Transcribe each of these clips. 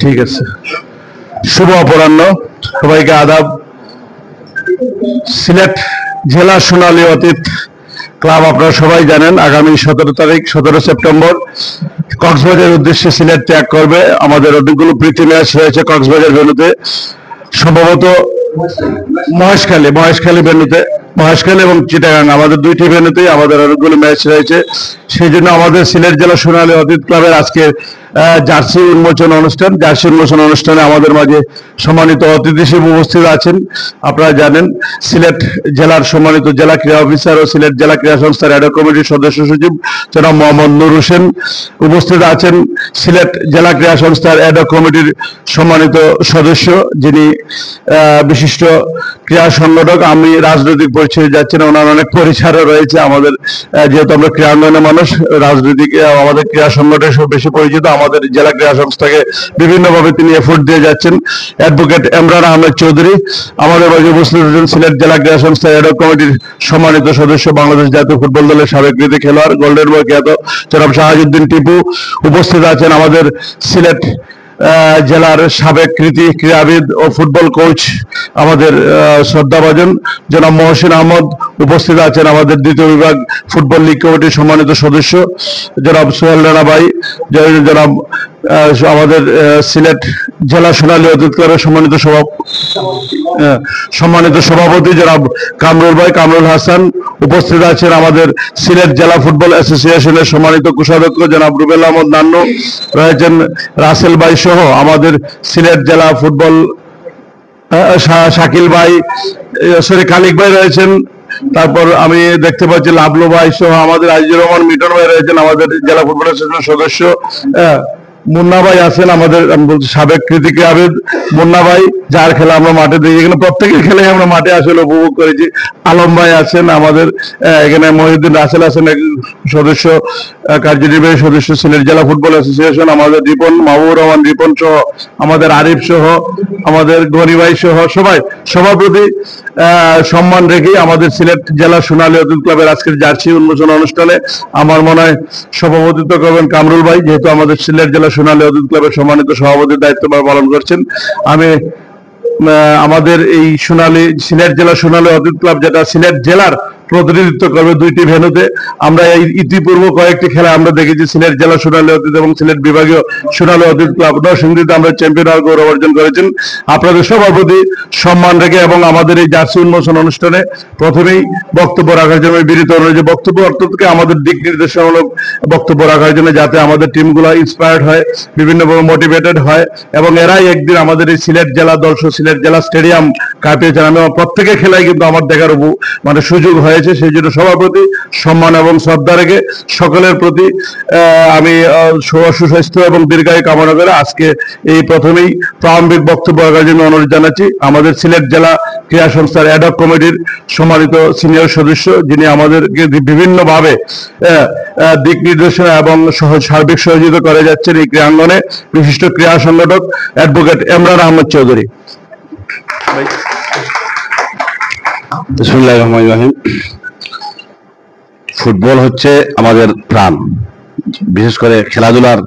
ঠিক আছে, শুভ অপরাহ্ন, সবাইকে আদাব। সিলেট জেলা সোনালী অতীত ক্লাব আপনারা সবাই জানেন আগামী 17 সেপ্টেম্বর কক্সবাজারের উদ্দেশ্যে সিলেট ত্যাগ করবে। আমাদের অনেকগুলো প্রীতি ম্যাচ হয়েছে কক্সবাজার ভেন্যুতে, সম্ভবত মহেশখালী ভেন্যুতে, মহেশখালী এবং চিটাগাং, আমাদের দুইটি ভেন্যুতেই আমাদের অনেকগুলো ম্যাচ রয়েছে। সেই জন্য আমাদের সিলেট জেলা সোনালী অতীত ক্লাবের আজকে জার্সি উন্মোচন অনুষ্ঠানে আমাদের মাঝে সম্মানিত অতিথি হিসেবে উপস্থিত আছেন। আপনারা জানেন সিলেট জেলার সম্মানিত জেলা ক্রীড়া অফিসার ও সিলেট জেলা ক্রীড়া সংস্থার অ্যাডহক কমিটির সদস্য সচিব জনাব মোহাম্মদ নূর হোসেন উপস্থিত আছেন। সিলেট জেলা ক্রীড়া সংস্থার অ্যাডহক কমিটির সম্মানিত সদস্য, যিনি বিশিষ্ট ক্রীড়া সংগঠক। আমি রাজনৈতিক পরিচয়ে যাচ্ছি না, ওনার অনেক পরিচয়ও রয়েছে। আমাদের যেহেতু আমরা ক্রীড়াঙ্গনের মানুষ, রাজনৈতিক আমাদের ক্রীড়া সংগঠনের সব বেশি পরিচিত। আমাদের জেলা ক্রীড়া সংস্থাকে বিভিন্নভাবে তিনি এফোর্ট দিয়ে যাচ্ছেন। অ্যাডভোকেট ইমরান আহমেদ চৌধুরী আমাদের মাঝে উপস্থিত আছেন। সিলেট জেলা ক্রীড়া সংস্থা অ্যাডহক কমিটির সম্মানিত সদস্য, বাংলাদেশ জাতীয় ফুটবল দলের সাবেক কৃতি খেলোয়াড়, গোল্ডেন বয় খ্যাত জনাব শাহাজউদ্দিন টিপু উপস্থিত আছেন। আমাদের সিলেট জেলার সাবেক কৃতি ক্রীড়াবিদ ও ফুটবল কোচ আমাদের শ্রদ্ধাভাজন জনাব মহসিন আহমদ উপস্থিত আছেন। আমাদের দ্বিতীয় বিভাগ ফুটবল লীগ কমিটির সম্মানিত সদস্য জনাব সোহেল রানা ভাই, জনাব আমাদের সিলেট জেলা সোনালী অতীত ক্লাবের সম্মানিত সভাপতি জনাব কামরুল হাসান উপস্থিত আছেন। আমাদের সিলেট জেলা ফুটবল অ্যাসোসিয়েশনের সম্মানিত কোষাধ্যক্ষ জনাব রুবেল আহমদ নান্নু রয়েছেন, রাসেল ভাই সহ আমাদের সিলেট জেলা ফুটবল শাকিল ভাই, কালিক ভাই রয়েছেন। তারপর আমি দেখতে পাচ্ছি লাভলু ভাই সহ আমাদের আজিজুর রহমান মিটন ভাই রয়েছেন, আমাদের জেলা ফুটবল অ্যাসোসিয়েশনের সদস্য। মুন্না ভাই আছেন, আমাদের সাবেক কৃতি ক্রীড়াবিদ মুন্না ভাই, যার খেলা আমরা মাঠে দেখি, এখানে প্রত্যেকের খেলায় আমরা মাঠে আসলে উপভোগ করেছি। আলম ভাই আছেন আমাদের এখানে, মহিউদ্দিন রাসেল আছেন সদস্য, কার্যনির্বাহী সদস্য সিলেট জেলা ফুটবল অ্যাসোসিয়েশন, আমাদের রিপন, মাহবুবুর রহমান রিপন সহ, আমাদের আরিফ সহ, আমাদের গনি ভাই সহ সবাই, সবার প্রতি সম্মান রেখে আমাদের সিলেট জেলা সোনালী অতীত ক্লাবের আজকের জার্সি উন্মোচন অনুষ্ঠানে আমার মনে হয় সভাপতিত্ব করবেন কামরুল ভাই, যেহেতু আমাদের সিলেট জেলা সোনালী অতীত ক্লাবের সম্মানিত সভাপতির দায়িত্ব পালন করছেন। আমি আমাদের এই সিলেট জেলা সোনালী অতীত ক্লাব, যেটা সিলেট জেলার প্রতিনিধিত্ব করবে দুইটি ভেন্যুতে। আমরা এই ইতিপূর্ব কয়েকটি খেলা আমরা দেখেছি, সিলেট জেলা সোনালী অতীত এবং সিলেট বিভাগীয় সোনালী অতীত ক্লাব নরসিংদীতে আমরা চ্যাম্পিয়ন হওয়ার গৌরব অর্জন করেছেন। আপনাদের সবার প্রতি সম্মান রেখে এবং আমাদের এই জার্সি উন্মোচন অনুষ্ঠানে প্রথমেই বক্তব্য রাখার জন্য বিনীত অনুরোধ, বক্তব্য অর্থাৎ আমাদের দিক নির্দেশনামূলক বক্তব্য রাখার জন্য, যাতে আমাদের টিমগুলো ইন্সপায়ার্ড হয়, বিভিন্নভাবে মোটিভেটেড হয় এবং এরাই একদিন আমাদের এই সিলেট জেলা দর্শক সিলেট জেলা স্টেডিয়াম কাঁপিয়েছেন। আমি প্রত্যেকের খেলায় কিন্তু আমার দেখার সুযোগ হয়েছে। সেই জন্য সবার প্রতি সম্মান এবং শ্রদ্ধা রেখে সকলের প্রতি আমি সুস্বাস্থ্য এবং দীর্ঘায়ু কামনা করে আজকে এই প্রথমেই প্রারম্ভিক বক্তব্য রাখার জন্য অনুরোধ জানাচ্ছি আমাদের সিলেট জেলা ক্রীড়া সংস্থার অ্যাডহক কমিটির সম্মানিত সিনিয়র সদস্য, যিনি আমাদেরকে বিভিন্নভাবে দিক নির্দেশনা এবং সার্বিক সহযোগিতা করে যাচ্ছেন এই ক্রীড়াঙ্গনে, বিশিষ্ট ক্রীড়া সংগঠক অ্যাডভোকেট ইমরান আহমেদ চৌধুরী। বিসমিল্লাহির রহমানির রহিম। ফুটবল হচ্ছে আমাদের প্রাণ, বিশেষ করে খেলাধুলার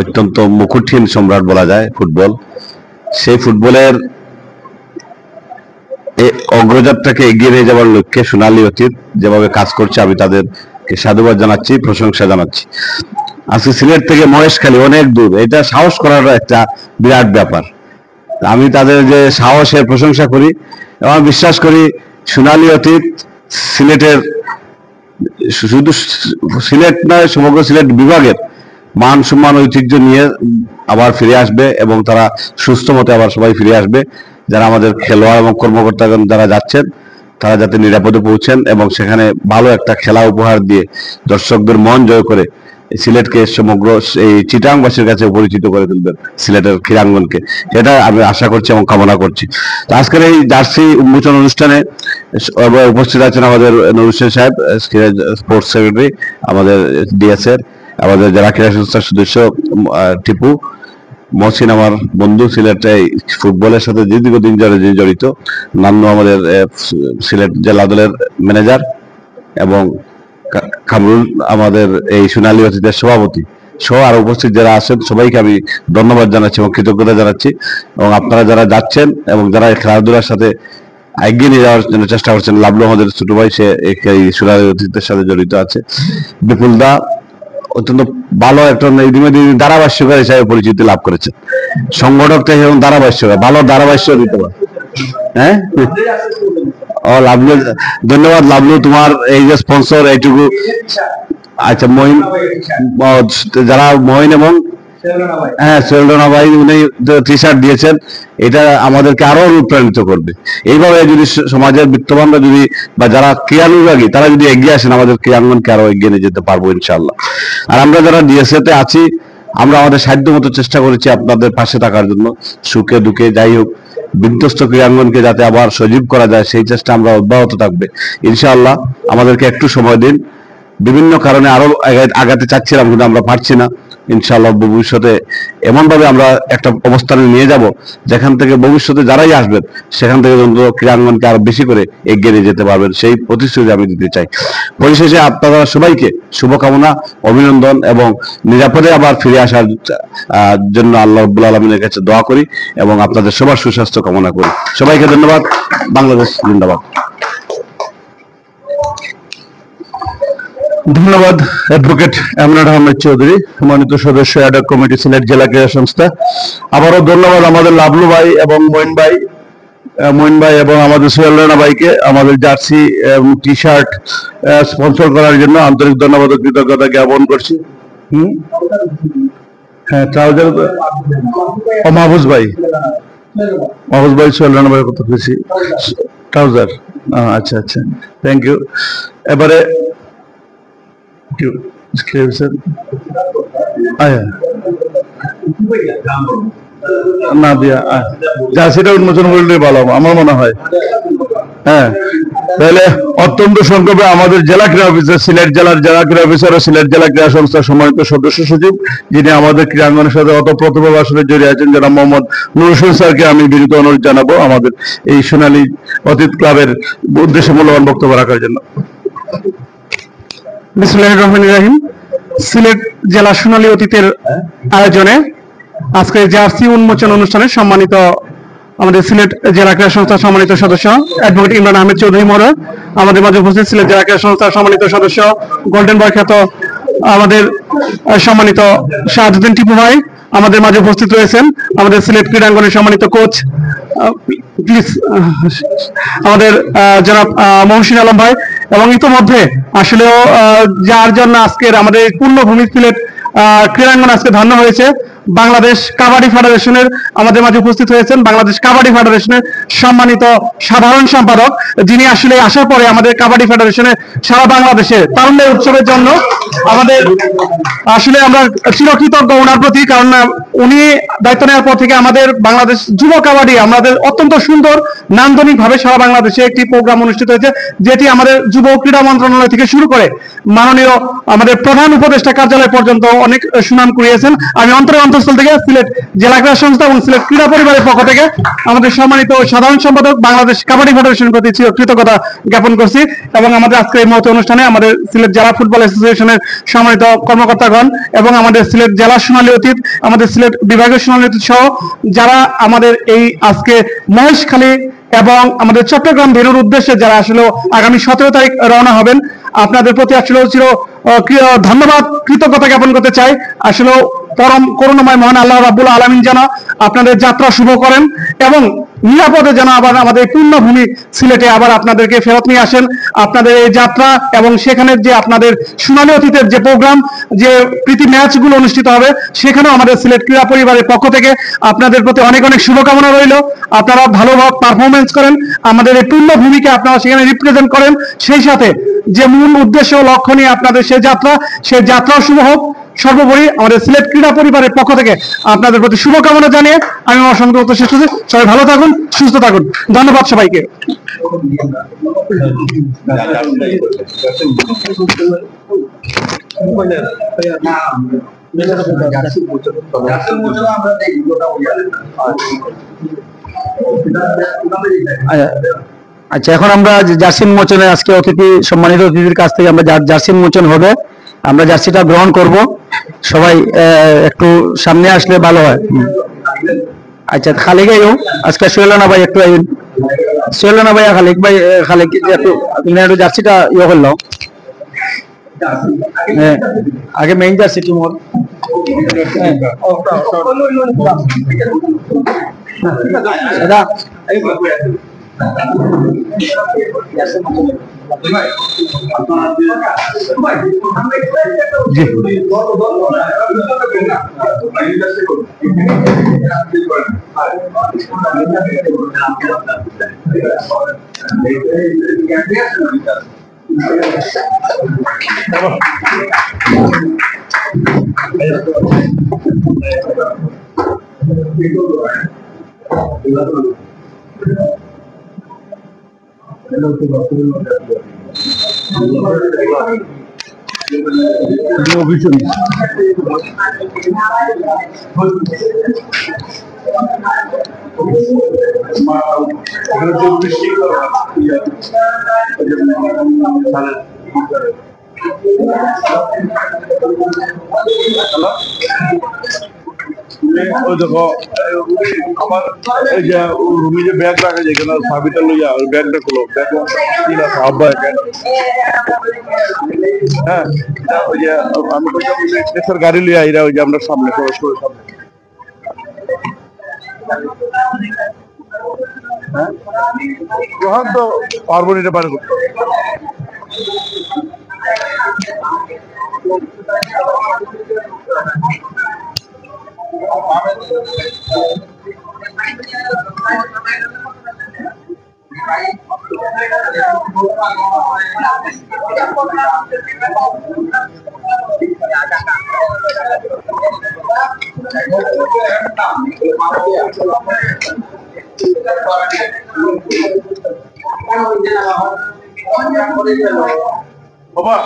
অত্যন্ত মুকুটহীন সম্রাট বলা যায় ফুটবল। সেই ফুটবলের অগ্রযাত্রাকে এগিয়ে নিয়ে যাওয়ার লক্ষ্যে সোনালী অতীত যেভাবে কাজ করছে, আমি তাদেরকে সাধুবাদ জানাচ্ছি, প্রশংসা জানাচ্ছি। আজকে সিলেট থেকে মহেশখালী অনেক দূর, এটা সাহস করার একটা বিরাট ব্যাপার। আমি তাদের যে সাহসের প্রশংসা করি এবং বিশ্বাস করি সোনালী অতীত সিলেটের, শুধু সিলেট নয় সমগ্র সিলেট বিভাগের মান সম্মান ঐতিহ্য নিয়ে আবার ফিরে আসবে এবং তারা সুস্থ মতে আবার সবাই ফিরে আসবে। যারা আমাদের খেলোয়াড় এবং কর্মকর্তা যারা যাচ্ছেন, তারা যাতে নিরাপদে পৌঁছেন এবং সেখানে ভালো একটা খেলা উপহার দিয়ে দর্শকদের মন জয় করে সিলেটকে সমগ্র এই চিটাংবাসীর কাছে পরিচিত করে তুলবেন, সিলেটের ক্রীড়াঙ্গনকে, সেটা আমি আশা করছি এবং কামনা করছি। তো আজকের এই জার্সি উন্মোচন অনুষ্ঠানে উপস্থিত আছেন আমাদের নুর হোসেন সাহেব, স্পোর্টস সেক্রেটারি, আমাদের ডিএসএর, আমাদের জেলা ক্রীড়া সংস্থার সদস্য টিপু, মহসিন আমার বন্ধু, সিলেটে ফুটবলের সাথে দীর্ঘদিন জড়িত, নান্নু আমাদের সিলেট জেলা দলের ম্যানেজার, এবং কামরুল আমাদের এই সোনালী অতীতের সভাপতি সহ আর উপস্থিত যারা আছেন সবাইকে আমি ধন্যবাদ জানাচ্ছি এবং কৃতজ্ঞতা জানাচ্ছি। এবং আপনারা যারা যাচ্ছেন এবং যারা এই খেলাধুলার সাথে এগিয়ে নিয়ে যাওয়ার জন্য চেষ্টা করছেন, লাভলু আমাদের ছোট ভাই, সে এই সোনালী অতীতের সাথে জড়িত আছে, বিপুল দা অত্যন্ত ভালো একটা ধারাভাষ্যকার হিসাবে পরিচিতি লাভ করেছেন, সংগঠক থেকে এবং ধারাভাষ্যকার, ভালো ধারাভাষ্য দিতে পারে। হ্যাঁ, ও লাভলু, ধন্যবাদ লাভলু, তোমার এই যে স্পন্সর এইটুকু। আচ্ছা, মহিন, যারা মহিন এবং হ্যাঁ সোহেলরানা ভাই, উনি টি শার্ট দিয়েছেন, এটা আমাদেরকে আরো অনুপ্রাণিত করবে। এইভাবে যদি সমাজের বিত্তবানরা যদি বা যারা ক্রীড়ানুরাগী তারা যদি এগিয়ে আসেন, আমাদের ক্রীড়াঙ্গনকে আরো এগিয়ে নিয়ে যেতে পারবো ইনশাআল্লাহ। আর আমরা যারা ডিএসএ তে আছি, আমরা আমাদের সাধ্য মতো চেষ্টা করেছি আপনাদের পাশে থাকার জন্য, সুখে দুঃখে যাই হোক, বিধ্বস্ত ক্রীড়াঙ্গনকে যাতে আবার সজীব করা যায় সেই চেষ্টা আমরা অব্যাহত থাকবে ইনশাআল্লাহ। আমাদেরকে একটু সময় দিন, বিভিন্ন কারণে আরো আগাতে চাচ্ছিলাম কিন্তু আমরা পারছি না। ইনশাআল্লাহ ভবিষ্যতে এমন ভাবে আমরা একটা অবস্থানে নিয়ে যাব যেখান থেকে ভবিষ্যতে যারাই আসবেন সেখান থেকে ক্রীড়াঙ্গনকে আরো বেশি করে এগিয়ে নিয়ে যেতে পারবেন, সেই প্রতিশ্রুতি আমি দিতে চাই। পরিশেষে আপনারা সবাইকে শুভকামনা, অভিনন্দন এবং নিরাপদে আবার ফিরে আসার জন্য আল্লাহ রাব্বুল আলামিনের কাছে দোয়া করি এবং আপনাদের সবার সুস্বাস্থ্য কামনা করি। সবাইকে ধন্যবাদ। বাংলাদেশ জিন্দাবাদ। ধন্যবাদ অ্যাডভোকেট এমরান আহমেদ চৌধুরী, সম্মানিত সদস্য অ্যাডহক কমিটি সিলেট জেলা ক্রীড়া সংস্থা। আবারও ধন্যবাদ আমাদের লাভলু ভাই এবং মঈন ভাই এবং আমাদের সোহেলরানা ভাইকে আমাদের জার্সি টি শার্ট স্পন্সর করার জন্য আন্তরিক ধন্যবাদ ও কৃতজ্ঞতা জ্ঞাপন করছি। হ্যাঁ, ট্রাউজার মাহফুজ ভাই সোহেলরানা ভাই কত খুশি, ট্রাউজার, আচ্ছা আচ্ছা, থ্যাংক ইউ। এবারে না দিয়া জার্সিটা উন্মোচন করলে ভালো আমার মনে হয়। হ্যাঁ, তাহলে অত্যন্ত সংক্ষেপে আমাদের জেলা ক্রীড়া অফিসার, সিলেট জেলার জেলা ক্রীড়া অফিসার ও সিলেট জেলা ক্রীড়া সংস্থার সম্মানিত সদস্য সচিব, যিনি আমাদের ক্রীড়াঙ্গনের সাথে অতপ্রতভাবে আসলে জড়িয়ে আছেন, যারা মোহাম্মদ নুর হোসেন স্যারকে আমি বিনীত অনুরোধ জানাবো আমাদের এই সোনালী অতীত ক্লাবের উদ্দেশ্যে মূল্যবান বক্তব্য রাখার জন্য। বিসমিল্লাহির রহমানির রহিম। সিলেট জেলা সোনালী অতীতের আয়োজনে আজকে জার্সি উন্মোচন অনুষ্ঠানে সম্মানিত আমাদের সিলেট জেলা ক্রীড়া সংস্থার সম্মানিত সদস্য অ্যাডভোকেট ইমরান আহমেদ চৌধুরী মহোদয়, আমাদের মাঝে উপস্থিত সিলেট জেলা ক্রীড়া সংস্থার সম্মানিত সদস্য গোল্ডেন বয় খ্যাত আমাদের সম্মানিত শাহাদুদ্দিন টিপু ভাই, আমাদের মাঝে উপস্থিত রয়েছেন আমাদের সিলেট ক্রীড়াঙ্গনের সম্মানিত কোচ প্লিজ আমাদের জনাব মহসিন আলম ভাই, এবং ইতোমধ্যে আসলেও যার জন্য আজকের আমাদের পূর্ণভূমি সিলেট ক্রীড়াঙ্গন আজকে ধন্য হয়েছে, বাংলাদেশ কাবাডি ফেডারেশনের আমাদের মাঝে উপস্থিত হয়েছেন বাংলাদেশ কাবাডি ফেডারেশনের সম্মানিত সাধারণ সম্পাদক, যিনি আসলে আসার পরে আমাদের কাবাডি ফেডারেশনের সারা বাংলাদেশে তারুণ্যের উৎসবের জন্য আমাদের আসলে আমরা চিরকৃতজ্ঞ ওনার প্রতি, কারণ উনি দায়িত্ব নেওয়ার পর থেকে আমাদের বাংলাদেশ যুব কাবাডি আমাদের অত্যন্ত সুন্দর নান্দনিক ভাবে সারা বাংলাদেশে একটি প্রোগ্রাম অনুষ্ঠিত হয়েছে, যেটি আমাদের যুব ক্রীড়া মন্ত্রণালয় থেকে শুরু করে মাননীয় আমাদের প্রধান উপদেষ্টা কার্যালয় পর্যন্ত অনেক সুনাম কুড়িয়েছেন। আমি অন্তঃস্থল থেকে সিলেট জেলা ক্রীড়া সংস্থা এবং সিলেট ক্রীড়া পরিবারের পক্ষ থেকে আমাদের সম্মানিত সাধারণ সম্পাদক বাংলাদেশ কাবাডি ফেডারেশনের প্রতি কৃতজ্ঞতা জ্ঞাপন করছি, এবং আমাদের আজকের এই মহৎ অনুষ্ঠানে আমাদের সিলেট জেলা ফুটবল অ্যাসোসিয়েশনের সম্মানিত কর্মকর্তাগণ এবং আমাদের সিলেট জেলা সোনালী অতীত, আমাদের সিলেট বিভাগীয় সোনালী অতীত সহ যারা আমাদের এই আজকে মহেশখালী এবং আমাদের চট্টগ্রাম ভেন্যুর উদ্দেশ্যে যারা আসলে আগামী 17 তারিখ রওনা হবেন, আপনাদের প্রতি আসলে ধন্যবাদ কৃতজ্ঞতা জ্ঞাপন করতে চাই। আসলে পরম করুণাময় মহান আল্লাহ রাব্বুল আলামিন যেন আপনাদের যাত্রা শুভ করেন এবং নিরাপদে যেন আবার আমাদের পূর্ণভূমি সিলেটে আবার আপনাদেরকে ফেরত নিয়ে আসেন। আপনাদের এই যাত্রা এবং সেখানে যে আপনাদের সোনালী অতীতের যে প্রোগ্রাম, যে প্রীতি ম্যাচগুলো অনুষ্ঠিত হবে, সেখানেও আমাদের সিলেট ক্রীড়া পরিবারের পক্ষ থেকে আপনাদের প্রতি অনেক অনেক শুভকামনা রইল। আপনারা ভালোভাবে পারফরমেন্স করেন, আমাদের এই পূর্ণভূমিকে আপনারা সেখানে রিপ্রেজেন্ট করেন, সেই সাথে যে মূল উদ্দেশ্য লক্ষ্য নিয়ে আপনাদের সেই যাত্রাও শুভ হোক। সর্বোপরি আমাদের সিলেট ক্রীড়া পরিবারের পক্ষ থেকে আপনাদের প্রতি শুভকামনা জানিয়ে আমি আমার সংক্ষিপ্ত শেষ করছি। সবাই ভালো থাকুন, সুস্থ থাকুন। ধন্যবাদ সবাইকে। আচ্ছা, এখন আমরা জার্সি উন্মোচনে আজকে সম্মানিত অতিথির কাছ থেকে আমরা জার্সি উন্মোচন হবে, আমরা জার্সিটা গ্রহণ করব। সবাই একটু সামনে আসলে ভালো হয়। আচ্ছা, খালিক আইও আজকে সোহেলানা ভাই একটু আইন, সোহেলানা ভাই খালিক ভাই খালিক একটু জার্সিটা ইয়ে করলো। হ্যাঁ, আগে মেইন জার্সি টিমর দেখো আমার এই যে রুমে যে ব্যাগ রাখা যায় কেন সাবিটা লইয়া ওই ব্যাগটা খুলো, দেখো কি না আব্বা হ্যাঁ ওই যে আমি দেশের গাড়ি লইয়া এরা ওই যে আমরা সামনে সামনে গ্রহণ তো পারবো নিতে পারে করতে বাবা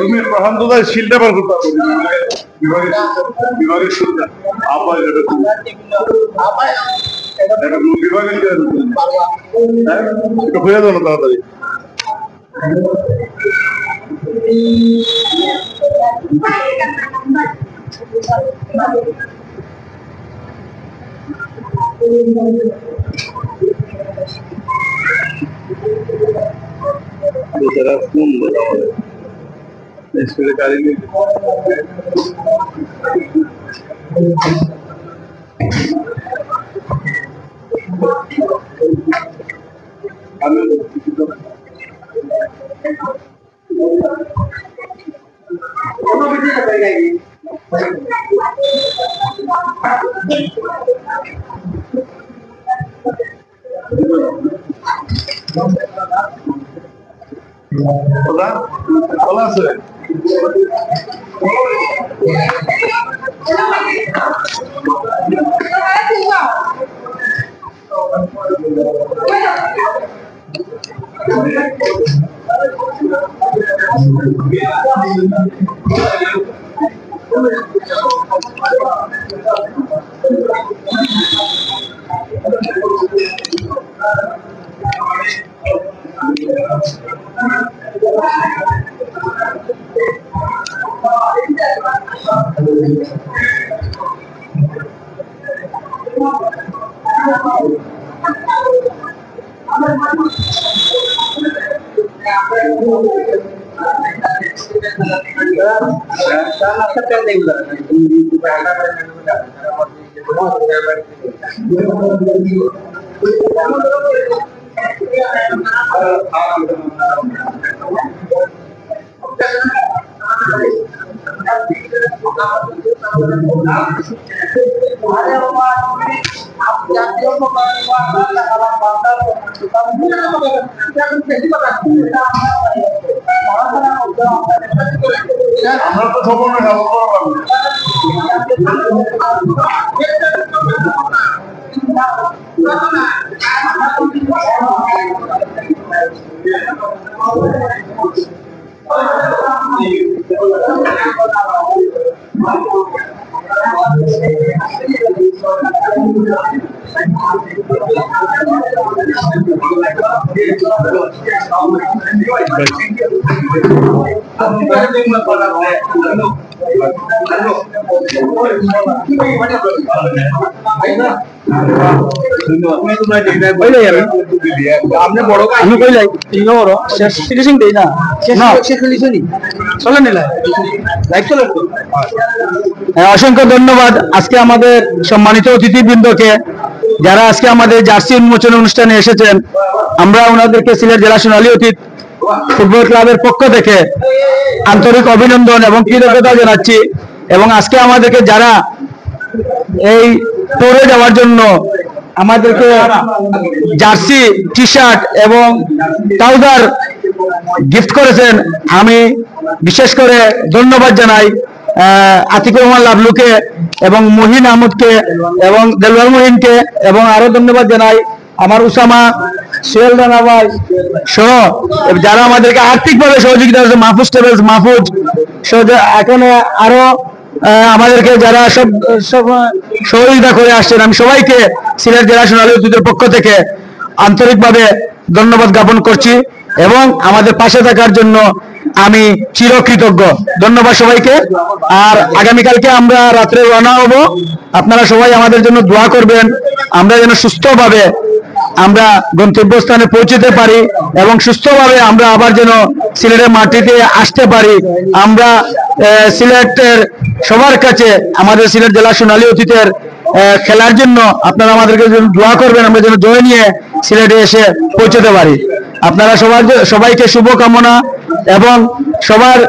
রুমের প্রধান তো শিলটা বার করতে হবে বিভাগের শিলটা আবার বিভাগের এটা হয়ে যাবে তাড়াতাড়ি বেচারা ফোন স্কুলে গাড়ি নিয়ে ভালো আছে আমরা তো খবর না আমি কইলাই তিন বড় শেষ ফিনিশিং দেই না শেষ ফিনিশিং চলে নিলাই লাইভ চলে। অসংখ্য ধন্যবাদ আজকে আমাদের সম্মানিত অতিথিবৃন্দকে যারা আজকে আমাদের জার্সি উন্মোচন অনুষ্ঠানে এসেছেন। আমরা ওনাদেরকে সিলেট জেলা সোনালী অতীত ফুটবল ক্লাবের পক্ষ থেকে আন্তরিক অভিনন্দন এবং কৃতজ্ঞতা জানাচ্ছি। এবং আজকে আমাদেরকে যারা এই ট্যুরে যাওয়ার জন্য আমাদেরকে জার্সি, টি শার্ট এবং ট্রাউজার গিফট করেছেন, আমি বিশেষ করে ধন্যবাদ জানাই আতিকুর রহমান লাবলুকে এবং মহিন আহমদকে এবং দেলওয়ার মহিনকে, এবং আরো ধন্যবাদ জানাই আমার উসামা, সোহেল রানা ভাই সহ যারা আমাদেরকে আর্থিকভাবে সহযোগিতা করেছে, মাহফুজ ট্রাভেলস, মাহফুজ এখানে আরো আমাদেরকে যারা সব সহযোগিতা করে আসছেন। আমি সবাইকে সিলেট জেলা সোনালী অতীতের পক্ষ থেকে আন্তরিকভাবে ধন্যবাদ জ্ঞাপন করছি এবং আমাদের পাশে থাকার জন্য আমি চিরকৃতজ্ঞ। ধন্যবাদ সবাইকে। আর আগামীকালকে আমরা রাত্রে রওনা হব। আপনারা সবাই আমাদের জন্য দোয়া করবেন, আমরা যেন সুস্থভাবে আমরা গন্তব্যস্থানে পৌঁছতে পারি এবং সুস্থভাবে আমরা আবার যেন সিলেটের মাটিতে আসতে পারি। আমরা সিলেটের সবার কাছে আমাদের সিলেট জেলা সোনালী অতীতের খেলার জন্য আপনারা আমাদেরকে দোয়া করবেন, আমরা যেন জয় নিয়ে সিলেটে এসে পৌঁছতে পারি। আপনারা সবাইকে শুভকামনা এবং সবার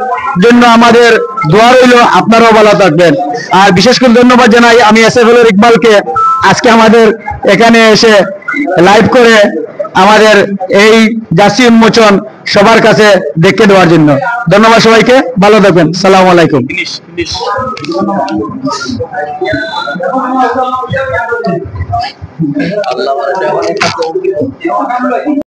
জন্য আমাদের দোয়া রইল। আপনারাও ভালো থাকবেন। আর বিশেষ করে ধন্যবাদ জানাই আমি এসএফএল এর ইকবালকে আজকে আমাদের এখানে এসে লাইভ করে আমাদের এই জার্সি উন্মোচন সবার কাছে দেখে দেওয়ার জন্য। ধন্যবাদ সবাইকে, ভালো থাকবেন। সালামু আলাইকুম।